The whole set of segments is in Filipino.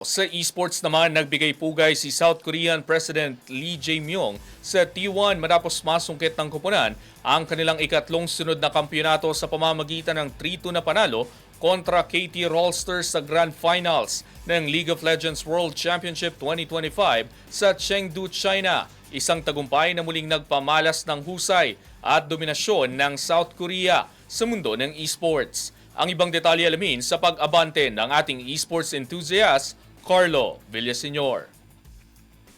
Sa esports naman, nagbigay pugay si South Korean President Lee Jae-myung sa T1 matapos masungkit ng koponan ang kanilang ikatlong sunod na kampyonato sa pamamagitan ng 3-2 na panalo kontra KT Rolsters sa Grand Finals ng League of Legends World Championship 2025 sa Chengdu, China. Isang tagumpay na muling nagpamalas ng husay at dominasyon ng South Korea sa mundo ng esports. Ang ibang detalye alamin sa pag-abante ng ating esports enthusiast, Carlo Villaseñor.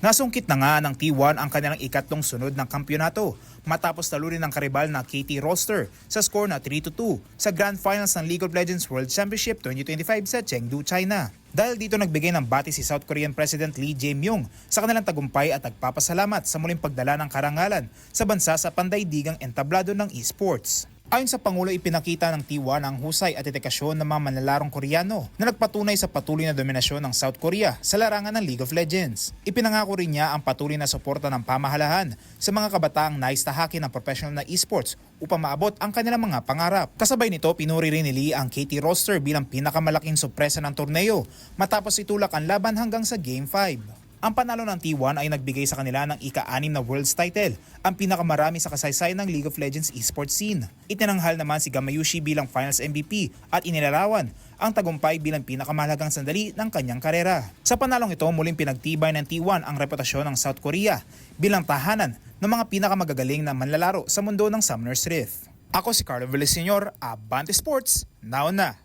Nasungkit na nga ng T1 ang kanilang ikatlong sunod ng kampyonato matapos talunin ng karibal na KT Roster sa score na 3-2 sa Grand Finals ng League of Legends World Championship 2025 sa Chengdu, China. Dahil dito nagbigay ng bati si South Korean President Lee Jae-myung sa kanilang tagumpay at nagpapasalamat sa muling pagdala ng karangalan sa bansa sa pandaidigang entablado ng esports. Ayon sa Pangulo, ipinakita ng T1 ang husay at dedikasyon ng mga manlalarong Koreano na nagpatunay sa patuloy na dominasyon ng South Korea sa larangan ng League of Legends. Ipinangako rin niya ang patuloy na suporta ng pamahalahan sa mga kabataang nais tahakin ng professional na esports upang maabot ang kanilang mga pangarap. Kasabay nito, pinuri rin ni Lee ang KT Roster bilang pinakamalaking sorpresa ng torneo matapos itulak ang laban hanggang sa Game 5. Ang panalo ng T1 ay nagbigay sa kanila ng ika-6 na Worlds title, ang pinakamarami sa kasaysayan ng League of Legends esports scene. Itinanghal naman si Gamayushi bilang Finals MVP at inilarawan ang tagumpay bilang pinakamahalagang sandali ng kanyang karera. Sa panalong ito, muling pinagtibay ng T1 ang reputasyon ng South Korea bilang tahanan ng mga pinakamagagaling na manlalaro sa mundo ng Summoner's Rift. Ako si Carlo Villaseñor, Abante Sports, now na!